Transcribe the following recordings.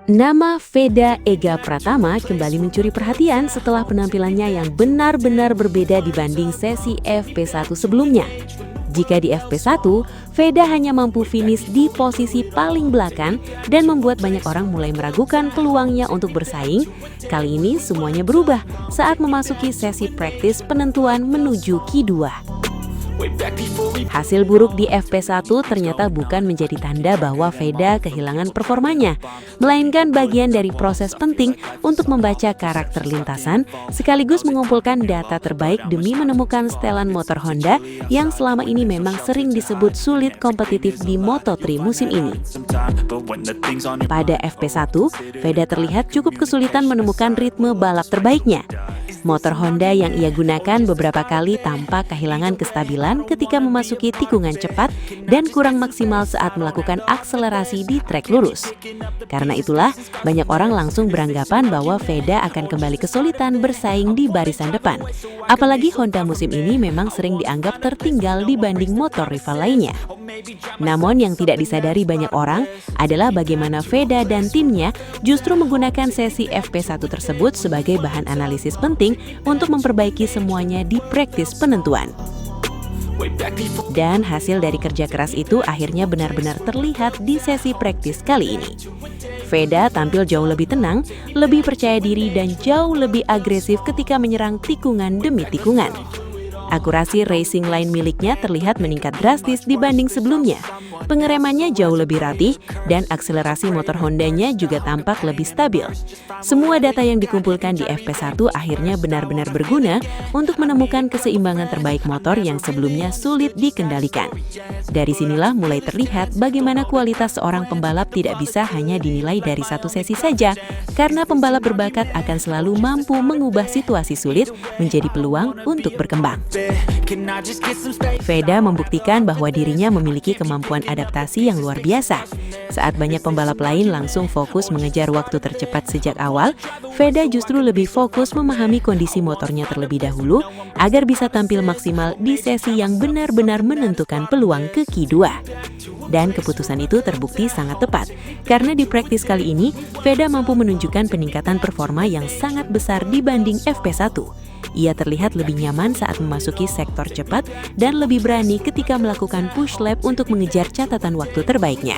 Nama Veda Ega Pratama kembali mencuri perhatian setelah penampilannya yang benar-benar berbeda dibanding sesi FP1 sebelumnya. Jika di FP1, Veda hanya mampu finish di posisi paling belakang dan membuat banyak orang mulai meragukan peluangnya untuk bersaing. Kali ini semuanya berubah saat memasuki sesi praktis penentuan menuju Q2. Hasil buruk di FP1 ternyata bukan menjadi tanda bahwa Veda kehilangan performanya, melainkan bagian dari proses penting untuk membaca karakter lintasan sekaligus mengumpulkan data terbaik demi menemukan setelan motor Honda yang selama ini memang sering disebut sulit kompetitif di Moto3 musim ini. Pada FP1, Veda terlihat cukup kesulitan menemukan ritme balap terbaiknya. Motor Honda yang ia gunakan beberapa kali tampak kehilangan kestabilan ketika memasuki tikungan cepat dan kurang maksimal saat melakukan akselerasi di trek lurus. Karena itulah, banyak orang langsung beranggapan bahwa Veda akan kembali kesulitan bersaing di barisan depan. Apalagi Honda musim ini memang sering dianggap tertinggal dibanding motor rival lainnya. Namun yang tidak disadari banyak orang adalah bagaimana Veda dan timnya justru menggunakan sesi FP1 tersebut sebagai bahan analisis penting untuk memperbaiki semuanya di praktis penentuan. Dan hasil dari kerja keras itu akhirnya benar-benar terlihat di sesi praktis kali ini. Veda tampil jauh lebih tenang, lebih percaya diri dan jauh lebih agresif ketika menyerang tikungan demi tikungan. Akurasi racing line miliknya terlihat meningkat drastis dibanding sebelumnya. Pengeremannya jauh lebih rapih dan akselerasi motor Hondanya juga tampak lebih stabil. Semua data yang dikumpulkan di FP1 akhirnya benar-benar berguna untuk menemukan keseimbangan terbaik motor yang sebelumnya sulit dikendalikan. Dari sinilah mulai terlihat bagaimana kualitas seorang pembalap tidak bisa hanya dinilai dari satu sesi saja, karena pembalap berbakat akan selalu mampu mengubah situasi sulit menjadi peluang untuk berkembang. Veda membuktikan bahwa dirinya memiliki kemampuan adaptasi yang luar biasa. Saat banyak pembalap lain langsung fokus mengejar waktu tercepat sejak awal, Veda justru lebih fokus memahami kondisi motornya terlebih dahulu agar bisa tampil maksimal di sesi yang benar-benar menentukan peluang ke Q2. Dan keputusan itu terbukti sangat tepat, karena di praktis kali ini, Veda mampu menunjukkan peningkatan performa yang sangat besar dibanding FP1. Ia terlihat lebih nyaman saat memasuki sektor cepat dan lebih berani ketika melakukan push lap untuk mengejar catatan waktu terbaiknya.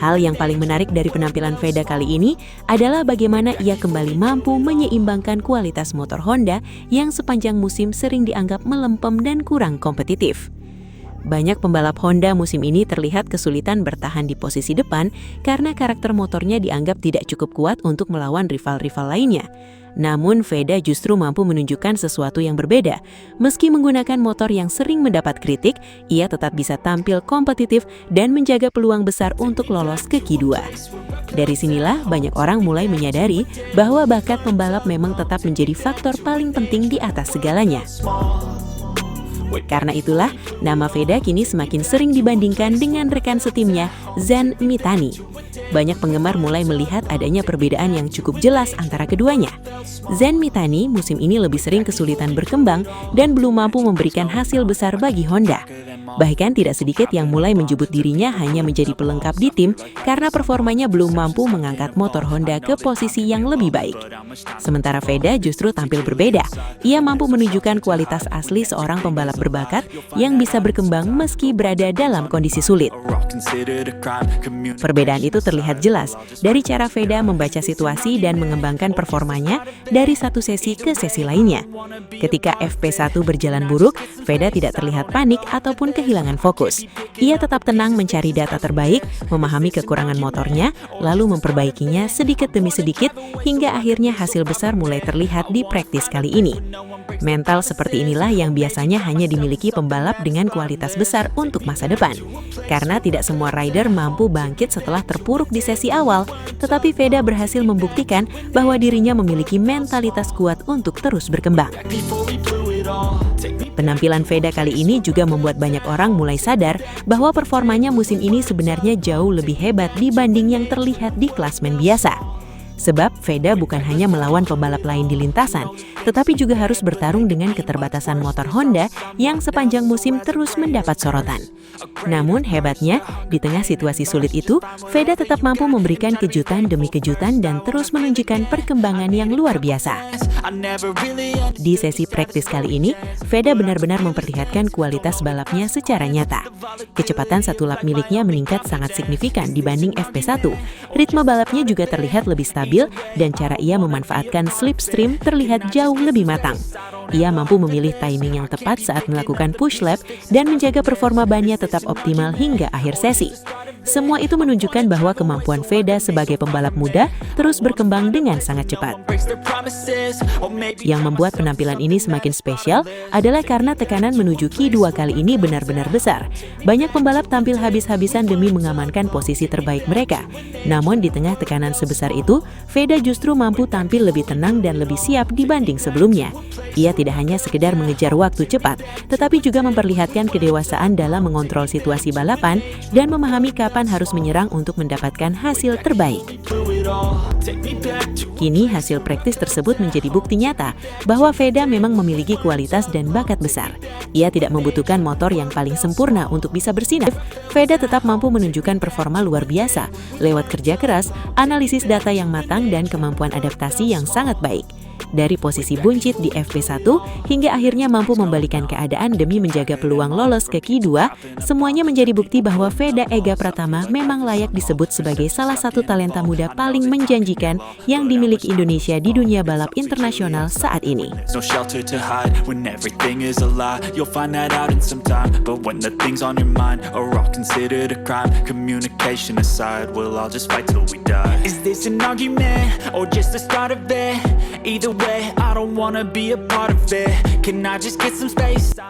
Hal yang paling menarik dari penampilan Veda kali ini adalah bagaimana ia kembali mampu menyeimbangkan kualitas motor Honda yang sepanjang musim sering dianggap melempem dan kurang kompetitif. Banyak pembalap Honda musim ini terlihat kesulitan bertahan di posisi depan karena karakter motornya dianggap tidak cukup kuat untuk melawan rival-rival lainnya. Namun Veda justru mampu menunjukkan sesuatu yang berbeda. Meski menggunakan motor yang sering mendapat kritik, ia tetap bisa tampil kompetitif dan menjaga peluang besar untuk lolos ke Q2. Dari sinilah banyak orang mulai menyadari bahwa bakat pembalap memang tetap menjadi faktor paling penting di atas segalanya. Karena itulah, nama Veda kini semakin sering dibandingkan dengan rekan setimnya, Zen Mitani. Banyak penggemar mulai melihat adanya perbedaan yang cukup jelas antara keduanya. Zen Mitani musim ini lebih sering kesulitan berkembang dan belum mampu memberikan hasil besar bagi Honda. Bahkan tidak sedikit yang mulai menyebut dirinya hanya menjadi pelengkap di tim karena performanya belum mampu mengangkat motor Honda ke posisi yang lebih baik. Sementara Veda justru tampil berbeda. Ia mampu menunjukkan kualitas asli seorang pembalap berbakat yang bisa berkembang meski berada dalam kondisi sulit. Perbedaan itu terlihat jelas dari cara Veda membaca situasi dan mengembangkan performanya dari satu sesi ke sesi lainnya. Ketika FP1 berjalan buruk, Veda tidak terlihat panik ataupun kehilangan fokus. Ia tetap tenang mencari data terbaik, memahami kekurangan motornya, lalu memperbaikinya sedikit demi sedikit hingga akhirnya hasil besar mulai terlihat di praktis kali ini. Mental seperti inilah yang biasanya hanya dimiliki pembalap dengan kualitas besar untuk masa depan. Karena tidak semua rider mampu bangkit setelah terpuruk di sesi awal, tetapi Veda berhasil membuktikan bahwa dirinya memiliki mentalitas kuat untuk terus berkembang. Penampilan Veda kali ini juga membuat banyak orang mulai sadar bahwa performanya musim ini sebenarnya jauh lebih hebat dibanding yang terlihat di klasmen biasa. Sebab Veda bukan hanya melawan pembalap lain di lintasan, tetapi juga harus bertarung dengan keterbatasan motor Honda yang sepanjang musim terus mendapat sorotan. Namun hebatnya, di tengah situasi sulit itu, Veda tetap mampu memberikan kejutan demi kejutan dan terus menunjukkan perkembangan yang luar biasa. Di sesi praktis kali ini, Veda benar-benar memperlihatkan kualitas balapnya secara nyata. Kecepatan satu lap miliknya meningkat sangat signifikan dibanding FP1. Ritme balapnya juga terlihat lebih stabil dan cara ia memanfaatkan slipstream terlihat jauh lebih matang. Ia mampu memilih timing yang tepat saat melakukan push lap dan menjaga performa bannya tetap optimal hingga akhir sesi. Semua itu menunjukkan bahwa kemampuan Veda sebagai pembalap muda terus berkembang dengan sangat cepat. Yang membuat penampilan ini semakin spesial adalah karena tekanan menuju Q2 kali ini benar-benar besar. Banyak pembalap tampil habis-habisan demi mengamankan posisi terbaik mereka. Namun di tengah tekanan sebesar itu, Veda justru mampu tampil lebih tenang dan lebih siap dibanding sebelumnya. Ia tidak hanya sekedar mengejar waktu cepat, tetapi juga memperlihatkan kedewasaan dalam mengontrol situasi balapan dan memahami kapan harus menyerang untuk mendapatkan hasil terbaik. Kini hasil praktis tersebut menjadi bukti nyata bahwa Veda memang memiliki kualitas dan bakat besar. Ia tidak membutuhkan motor yang paling sempurna untuk bisa bersinar. Veda tetap mampu menunjukkan performa luar biasa lewat kerja keras, analisis data yang matang, dan kemampuan adaptasi yang sangat baik. Dari posisi buncit di FP1 hingga akhirnya mampu membalikan keadaan demi menjaga peluang lolos ke Q2, semuanya menjadi bukti bahwa Veda Ega Pratama memang layak disebut sebagai salah satu talenta muda paling menjanjikan yang dimiliki Indonesia di dunia balap internasional saat ini.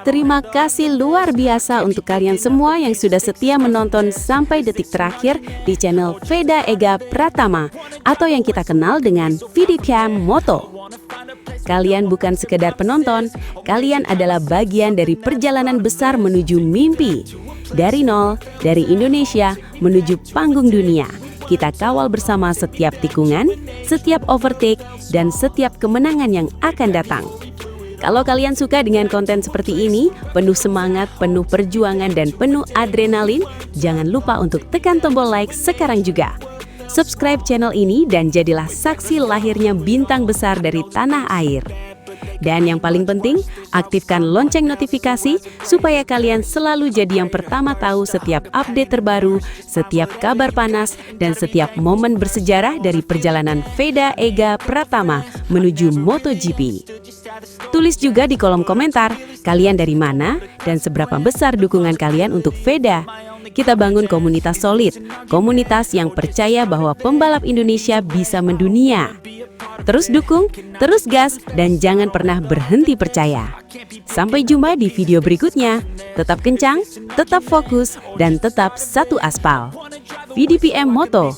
Terima kasih luar biasa untuk kalian semua yang sudah setia menonton sampai detik terakhir di channel Veda Ega Pratama atau yang kita kenal dengan VDCam Moto. Kalian bukan sekedar penonton, kalian adalah bagian dari perjalanan besar menuju mimpi. Dari nol, dari Indonesia menuju panggung dunia. Kita kawal bersama setiap tikungan, setiap overtake, dan setiap kemenangan yang akan datang. Kalau kalian suka dengan konten seperti ini, penuh semangat, penuh perjuangan, dan penuh adrenalin, jangan lupa untuk tekan tombol like sekarang juga. Subscribe channel ini dan jadilah saksi lahirnya bintang besar dari tanah air. Dan yang paling penting, aktifkan lonceng notifikasi supaya kalian selalu jadi yang pertama tahu setiap update terbaru, setiap kabar panas, dan setiap momen bersejarah dari perjalanan Veda Ega Pratama menuju MotoGP. Tulis juga di kolom komentar, kalian dari mana dan seberapa besar dukungan kalian untuk Veda. Kita bangun komunitas solid, komunitas yang percaya bahwa pembalap Indonesia bisa mendunia. Terus dukung, terus gas, dan jangan pernah berhenti percaya. Sampai jumpa di video berikutnya. Tetap kencang, tetap fokus, dan tetap satu aspal. VDPM Moto,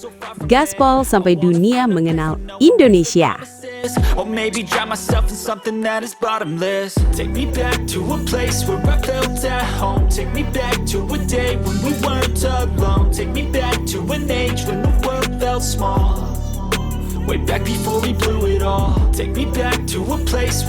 gaspol sampai dunia mengenal Indonesia. Or maybe drown myself in something that is bottomless. Take me back to a place where I felt at home. Take me back to a day when we weren't alone. Take me back to an age when the world felt small. Way back before we blew it all. Take me back to a place where